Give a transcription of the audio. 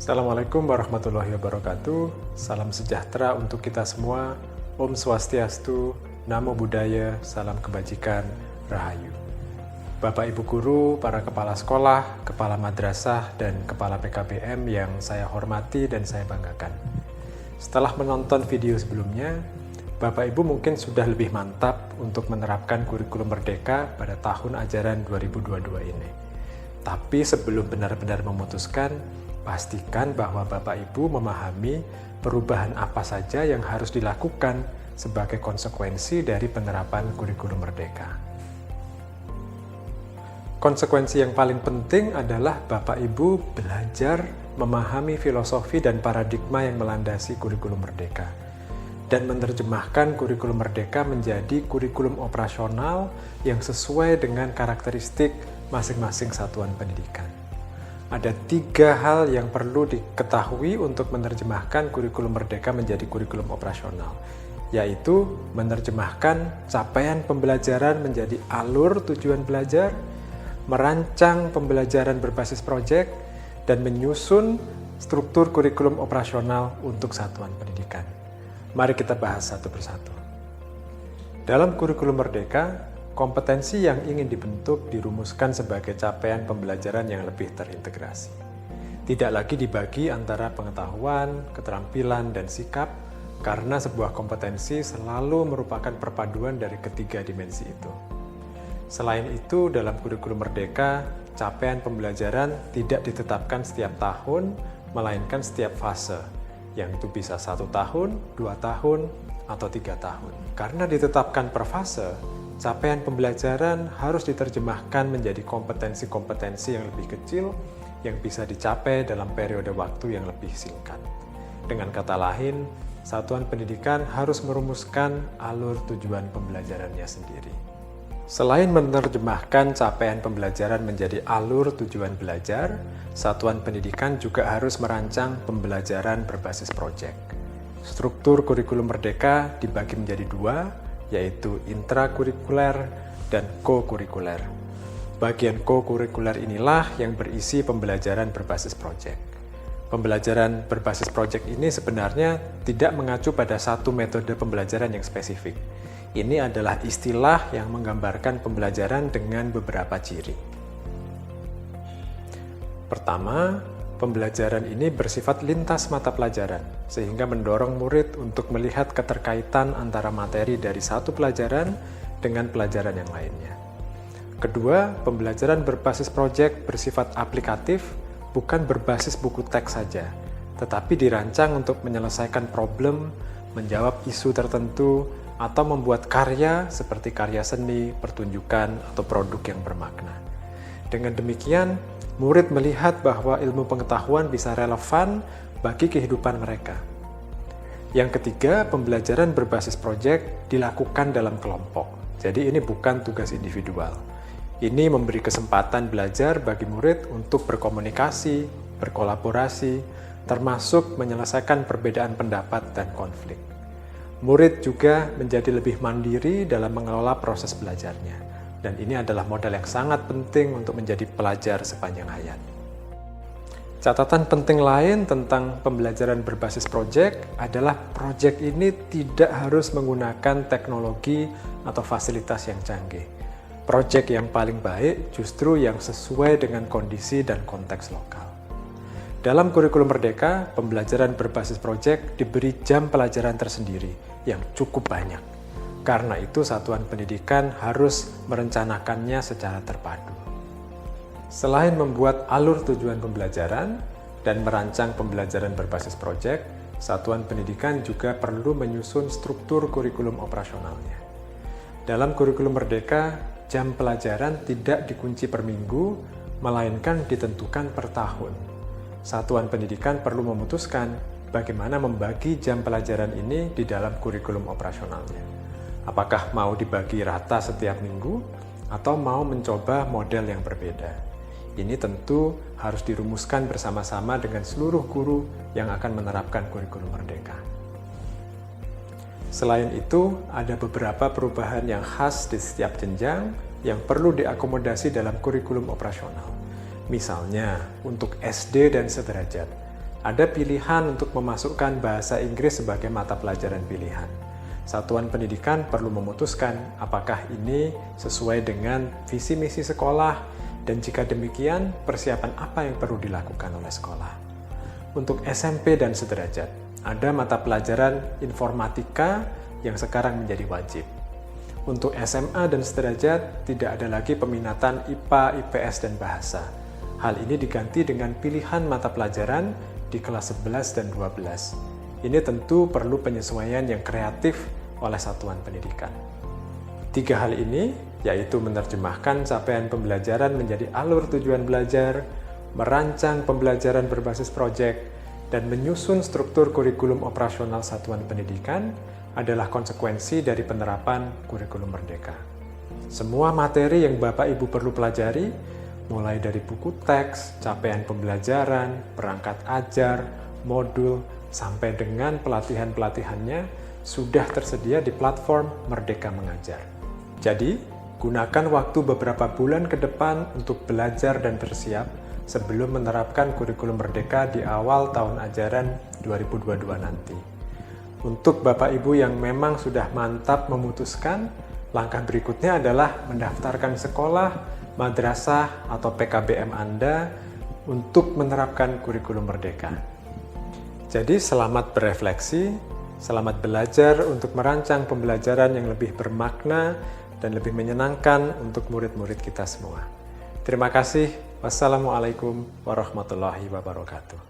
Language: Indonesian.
Assalamualaikum warahmatullahi wabarakatuh. Salam sejahtera untuk kita semua. Om Swastiastu, Namo Buddhaya, salam kebajikan, Rahayu. Bapak Ibu Guru, para kepala sekolah, kepala madrasah, dan kepala PKBM yang saya hormati dan saya banggakan. Setelah menonton video sebelumnya, Bapak Ibu mungkin sudah lebih mantap untuk menerapkan kurikulum Merdeka pada tahun ajaran 2022 ini. Tapi sebelum benar-benar memutuskan, pastikan bahwa Bapak Ibu memahami perubahan apa saja yang harus dilakukan sebagai konsekuensi dari penerapan kurikulum Merdeka. Konsekuensi yang paling penting adalah Bapak Ibu belajar memahami filosofi dan paradigma yang melandasi kurikulum Merdeka dan menerjemahkan kurikulum Merdeka menjadi kurikulum operasional yang sesuai dengan karakteristik masing-masing satuan pendidikan. Ada 3 hal yang perlu diketahui untuk menerjemahkan kurikulum Merdeka menjadi kurikulum operasional, yaitu menerjemahkan capaian pembelajaran menjadi alur tujuan belajar, merancang pembelajaran berbasis proyek, dan menyusun struktur kurikulum operasional untuk satuan pendidikan. Mari kita bahas satu persatu. Dalam kurikulum Merdeka, kompetensi yang ingin dibentuk dirumuskan sebagai capaian pembelajaran yang lebih terintegrasi. Tidak lagi dibagi antara pengetahuan, keterampilan, dan sikap, karena sebuah kompetensi selalu merupakan perpaduan dari ketiga dimensi itu. Selain itu, dalam kurikulum Merdeka, capaian pembelajaran tidak ditetapkan setiap tahun, melainkan setiap fase, yang itu bisa 1 tahun, 2 tahun, atau 3 tahun. Karena ditetapkan per fase, capaian pembelajaran harus diterjemahkan menjadi kompetensi-kompetensi yang lebih kecil yang bisa dicapai dalam periode waktu yang lebih singkat. Dengan kata lain, satuan pendidikan harus merumuskan alur tujuan pembelajarannya sendiri. Selain menerjemahkan capaian pembelajaran menjadi alur tujuan belajar, satuan pendidikan juga harus merancang pembelajaran berbasis proyek. Struktur kurikulum Merdeka dibagi menjadi 2, yaitu intrakurikuler dan co-kurikuler. Bagian co-kurikuler inilah yang berisi pembelajaran berbasis proyek. Pembelajaran berbasis proyek ini sebenarnya tidak mengacu pada satu metode pembelajaran yang spesifik. Ini adalah istilah yang menggambarkan pembelajaran dengan beberapa ciri. Pertama, pembelajaran ini bersifat lintas mata pelajaran, sehingga mendorong murid untuk melihat keterkaitan antara materi dari satu pelajaran dengan pelajaran yang lainnya. Kedua, pembelajaran berbasis proyek bersifat aplikatif, bukan berbasis buku teks saja, tetapi dirancang untuk menyelesaikan problem, menjawab isu tertentu, atau membuat karya seperti karya seni, pertunjukan, atau produk yang bermakna. Dengan demikian, murid melihat bahwa ilmu pengetahuan bisa relevan bagi kehidupan mereka. Yang ketiga, pembelajaran berbasis proyek dilakukan dalam kelompok. Jadi ini bukan tugas individual. Ini memberi kesempatan belajar bagi murid untuk berkomunikasi, berkolaborasi, termasuk menyelesaikan perbedaan pendapat dan konflik. Murid juga menjadi lebih mandiri dalam mengelola proses belajarnya. Dan ini adalah modal yang sangat penting untuk menjadi pelajar sepanjang hayat. Catatan penting lain tentang pembelajaran berbasis proyek adalah proyek ini tidak harus menggunakan teknologi atau fasilitas yang canggih. Proyek yang paling baik justru yang sesuai dengan kondisi dan konteks lokal. Dalam kurikulum Merdeka, pembelajaran berbasis proyek diberi jam pelajaran tersendiri yang cukup banyak. Karena itu, satuan pendidikan harus merencanakannya secara terpadu. Selain membuat alur tujuan pembelajaran dan merancang pembelajaran berbasis proyek, satuan pendidikan juga perlu menyusun struktur kurikulum operasionalnya. Dalam kurikulum Merdeka, jam pelajaran tidak dikunci per minggu, melainkan ditentukan per tahun. Satuan pendidikan perlu memutuskan bagaimana membagi jam pelajaran ini di dalam kurikulum operasionalnya. Apakah mau dibagi rata setiap minggu atau mau mencoba model yang berbeda? Ini tentu harus dirumuskan bersama-sama dengan seluruh guru yang akan menerapkan kurikulum Merdeka. Selain itu, ada beberapa perubahan yang khas di setiap jenjang yang perlu diakomodasi dalam kurikulum operasional. Misalnya, untuk SD dan sederajat, ada pilihan untuk memasukkan bahasa Inggris sebagai mata pelajaran pilihan. Satuan pendidikan perlu memutuskan apakah ini sesuai dengan visi misi sekolah, dan jika demikian, persiapan apa yang perlu dilakukan oleh sekolah. Untuk SMP dan sederajat, ada mata pelajaran informatika yang sekarang menjadi wajib. Untuk SMA dan sederajat, tidak ada lagi peminatan IPA, IPS, dan bahasa. Hal ini diganti dengan pilihan mata pelajaran di kelas 11 dan 12. Ini tentu perlu penyesuaian yang kreatif oleh satuan pendidikan. 3 hal ini, yaitu menerjemahkan capaian pembelajaran menjadi alur tujuan belajar, merancang pembelajaran berbasis proyek, dan menyusun struktur kurikulum operasional satuan pendidikan adalah konsekuensi dari penerapan kurikulum merdeka. Semua materi yang Bapak Ibu perlu pelajari, mulai dari buku teks, capaian pembelajaran, perangkat ajar, modul, sampai dengan pelatihan-pelatihannya sudah tersedia di platform Merdeka Mengajar. Jadi, gunakan waktu beberapa bulan ke depan untuk belajar dan bersiap sebelum menerapkan kurikulum merdeka di awal tahun ajaran 2022 nanti. Untuk Bapak Ibu yang memang sudah mantap memutuskan, langkah berikutnya adalah mendaftarkan sekolah, madrasah, atau PKBM Anda untuk menerapkan kurikulum merdeka. Jadi selamat berefleksi, selamat belajar untuk merancang pembelajaran yang lebih bermakna dan lebih menyenangkan untuk murid-murid kita semua. Terima kasih. Wassalamualaikum warahmatullahi wabarakatuh.